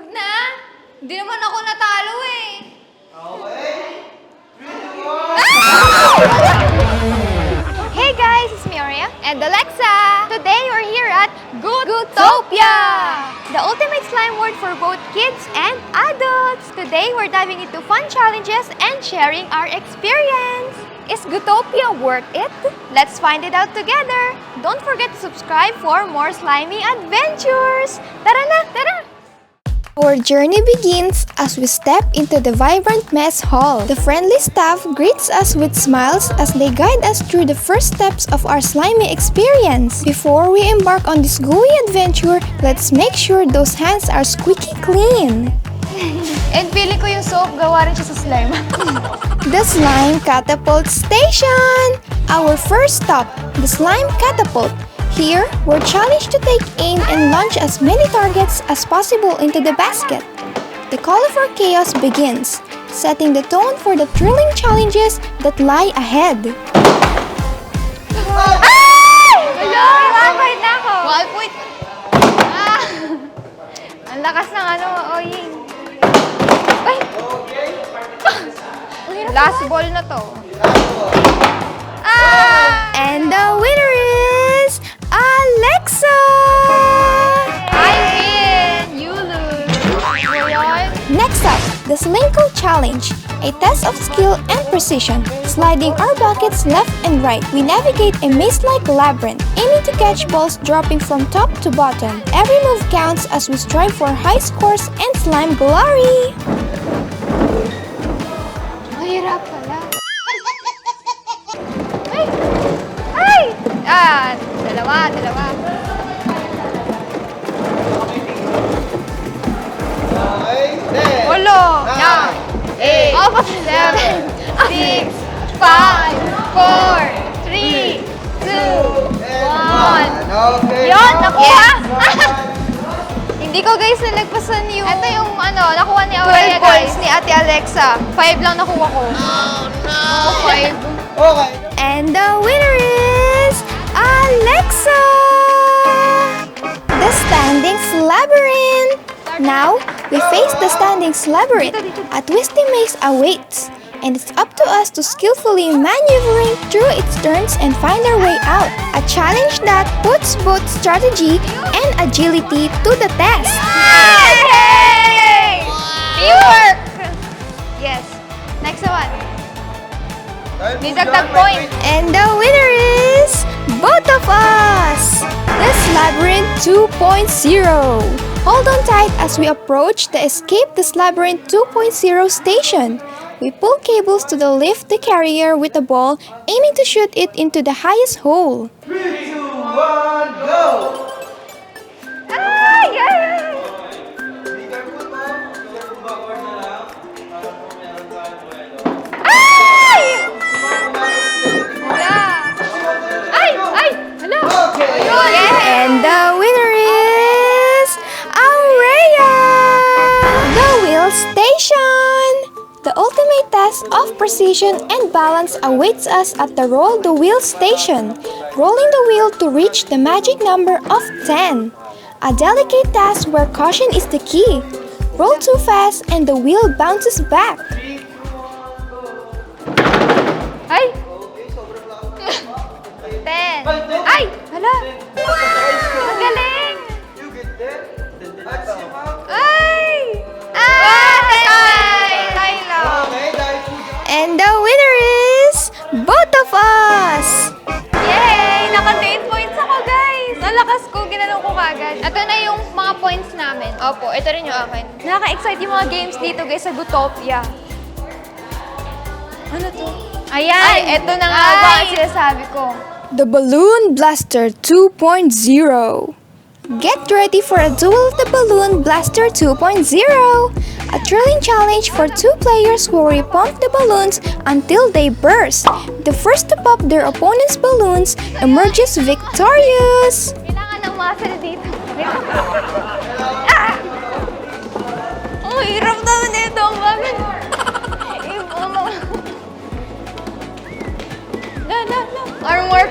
Wag na. Hindi naman ako natalo eh. Okay. Hey guys, it's me Aurea and Alexa. Today we're here at GOO-SLIME, the ultimate slime world for both kids and adults. Today we're diving into fun challenges and sharing our experience. Is GOO-SLIME worth it? Let's find it out together. Don't forget to subscribe for more slimy adventures. Tara na, tara! Our journey begins as we step into the vibrant mess hall. The friendly staff greets us with smiles as they guide us through the first steps of our slimy experience. Before we embark on this gooey adventure, let's make sure those hands are squeaky clean. And feeling ko yung soap, gawa rin siya sa slime. The Slime Catapult Station! Our first stop, the Slime Catapult. Here, we're challenged to take aim and launch as many targets as possible into the basket. The call for chaos begins, setting the tone for the thrilling challenges that lie ahead. Ay! Hello! 1 point na ako! 1 point! Ah! Ang lakas ng ano, oying. Ay! Last ball na to. Ah! And the winner is Alexa! I win! You lose. Ngayon, Next up, the Slinko Challenge, a test of skill and precision. Sliding our buckets left and right, we navigate a maze-like labyrinth, aiming to catch balls dropping from top to bottom. Every move counts as we strive for high scores and slime glory. mahirap pala. Ay! Ay! Ah, dalawa. Okay. Then. Walo! 8, 7, 6, 5, 4, 3, 2, 1. Okay. Yon, nakuha! Hindi ko guys nalagpasan yung... Ito yung ano, nakuha ni Aurea 12 guys. points Ni Ate Alexa. 5 lang nakuha ko. Oh no! 5. Okay. And the winner is Alexa! The Standings Labyrinth! Now, we face the Standings Labyrinth. A twisty maze awaits, and it's up to us to skillfully maneuvering through its turns and find our way out. A challenge that puts both strategy and agility to the test. Hey! Teamwork! Yes. Next one. May dagdag point. And the winner is both of us! This Labyrinth 2.0. Hold on tight as we approach the Escape this Labyrinth 2.0 station. We pull cables to lift the carrier with a ball, aiming to shoot it into the highest hole. 3, 2, 1, go! Ay! Ay! Be careful, ma'am. Careful backward na lang. Para po meron tayong duelo. Ay! Wala. Ay! Ay! Hala! Okay. Yeah! And the winner is Aurea! The Wheel Station! The ultimate test of precision and balance awaits us at the Roll the Wheel station, rolling the wheel to reach the magic number of 10. A delicate task where caution is the key. Roll too fast and the wheel bounces back. 3, 2, 1, go! Ay! Okay, sobrang lakas. 10. Ay! Hala! Ang galing! You get there? That's you, ma'am. Ay! Ay! Tayo lang. Okay, dahil po And the winner is both of us! Yay! Naka-10 points ako, guys! Ang lakas ko, ginanong ko kagad. Ito na yung mga points namin. Opo, ito rin yung akin. Nakaka-excite yung mga games dito, guys, sa GOO-SLIME. Ano to? Ayan! Ay, ito na nga ba ang sinasabi ko. The Balloon Blaster 2.0. Get ready for a duel of the Balloon Blaster 2.0. A thrilling challenge for 2 players who will repump the balloons until they burst. The first to pop their opponent's balloons emerges victorious. Kailangan ng muscle dito. Ah! Ang hirap naman ito. Ang bagay. Arm work.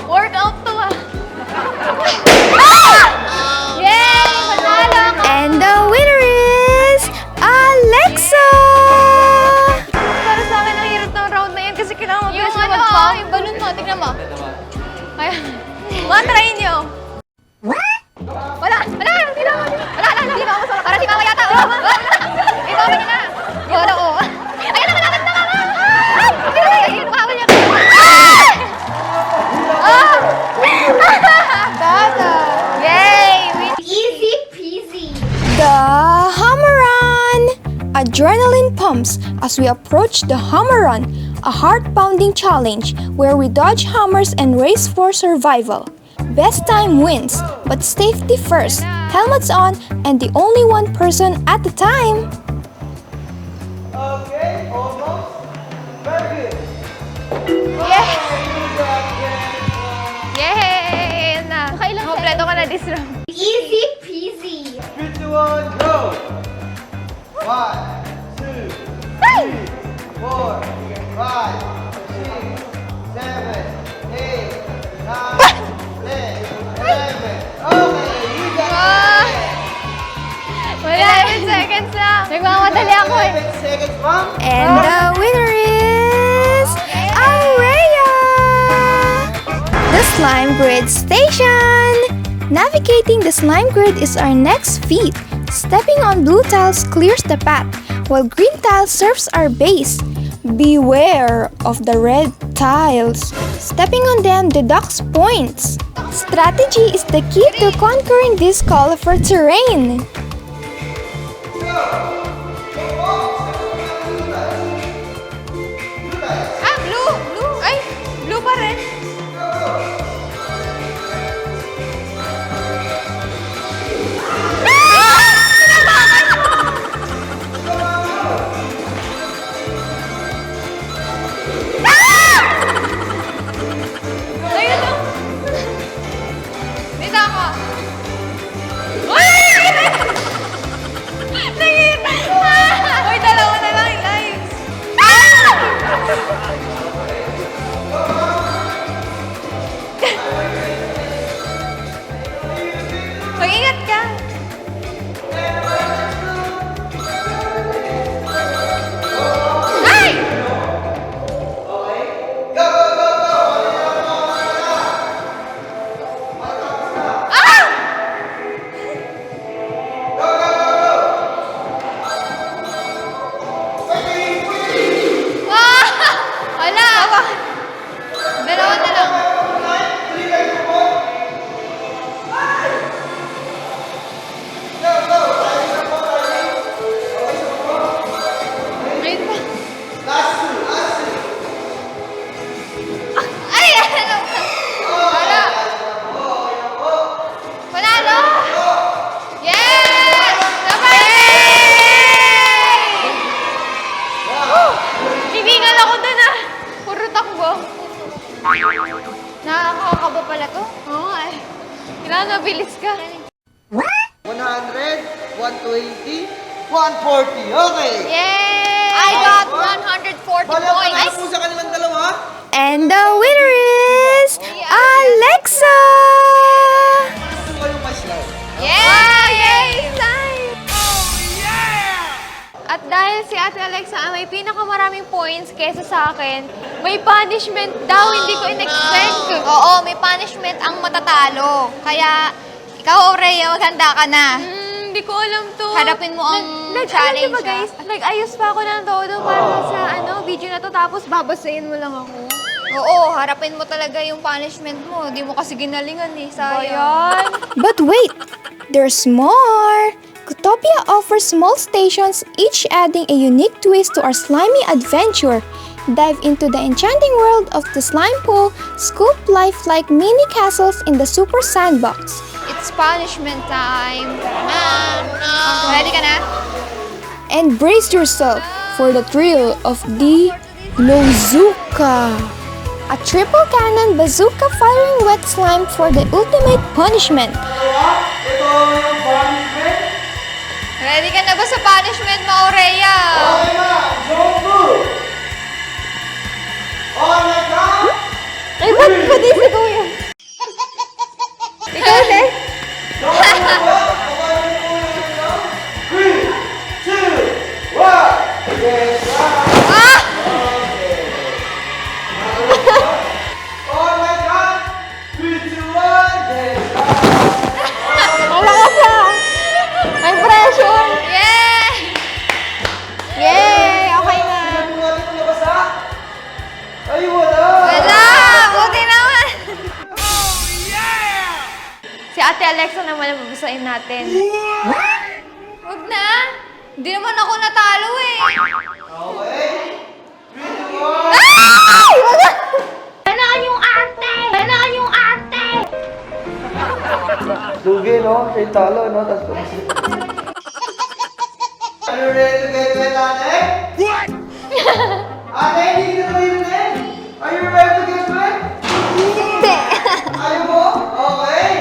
Workout to ah. Ah! Yay! Manalo ako! And the adrenaline pumps as we approach the Hammer Run, a heart-pounding challenge where we dodge hammers and race for survival. Best time wins, but safety first, helmets on, and the only one person at a time. Okay, almost. Very good. Yes! You got it. Yay! Na. Kompleto ka na this round. Easy peasy. 3, 2, 1, go! 1, 2, 3, 4, 5, 6, 7, 8, 9, 10, 11. Okay, you got it. 11 seconds lang. Nagmamadali ako eh. 11 seconds, ma'am. And the winner is Aurea! The Slime Grid Station! Navigating the slime grid is our next feat. Stepping on blue tiles clears the path, while green tile serves our base. Beware of the red tiles. Stepping on them deducts points. Strategy is the key to conquering this colorful terrain. Ah, blue! Blue! Ay, blue pa rin. Ayun o. Dito ako. Uy! Nakita! Uy, dalawa na lang yung lives. Mag-ingat ka. Ay! Wala! Dalawa na lang. Ayun pa. Ay! Ano? Wala. Panalo! Yes! Yay! Hiningal ako dun ah. Puro takbo. Nakakakaba pala to. Oo nga eh. Kailangan mabilis ka. 100, 120, 140. Okay. Yay! I got 140 Wala pa na points. po sa kanilang dalawa. And the winner is Alexa! Gusto ko yung mas live. Yay! Slime! At dahil si Ate Alexa may pinakamaraming points kesa sa akin, may punishment daw, hindi ko in-expect. Oo, may punishment ang matatalo. Kaya, ikaw, Aurea, maghanda ka na. Hindi ko alam to. Harapin mo ang challenge. Alam diba guys, nag-ayos pa ako ng todo para sa video na to, tapos babasahin mo lang ako. Oo, harapin mo talaga yung punishment mo. Hindi mo kasi ginalingan eh, sayang. But wait, there's more! Gootopia offers small stations, each adding a unique twist to our slimy adventure. Dive into the enchanting world of the slime pool, scoop life like mini castles in the super sandbox. It's punishment time. Ready ka na? And brace yourself for the thrill of the Bazooka! A triple cannon bazooka firing wet slime for the ultimate punishment. Ito yung punishment. Ready ka na ba sa punishment mo, Aurea? Okay na. Zone 2. On the count. Ay, ba't ko di si Kuya? Ikaw na? 3, 2, 1. Yes, Ah! on the count. 3, 2, 1. Yes, Wala ka sa! May pressure! Yay! Yay! Okay na. Tingnan mo natin kung nabasa. Ay, wala. Wala! Buti naman! Si Ate Alexa naman ang babasahin natin. Huwag na! Hindi naman ako natalo eh. Okay. 3, 2, 1. Ay! Ganon yung arte! Ganon yung arte! Lugi, no? Siya yung talo, no? Tapos Are you ready to get wet, ate? What? Ate, hindi ka na marinig? Are you ready to get wet? Hindi. Ayaw mo? Okay.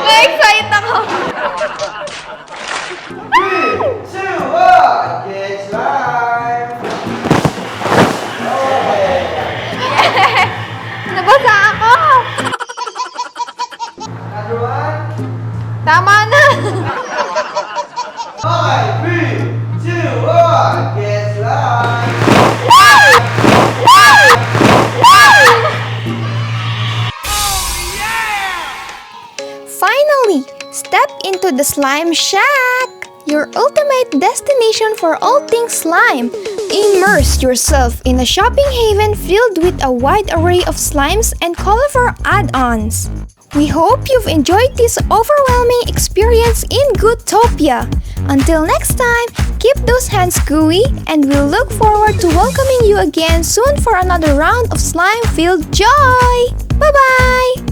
Na-excite ako. 3, 2, 1. Get slime. Okay. Nabasa ako. Another one. Tama na. Okay. 3, 2, 1. Get slime. Finally, step into the slime shack! Your ultimate destination for all things slime. Immerse yourself in a shopping haven filled with a wide array of slimes and colorful add-ons. We hope you've enjoyed this overwhelming experience in GOO-topia. Until next time, keep those hands gooey, and we'll look forward to welcoming you again soon for another round of slime-filled joy! Bye-bye!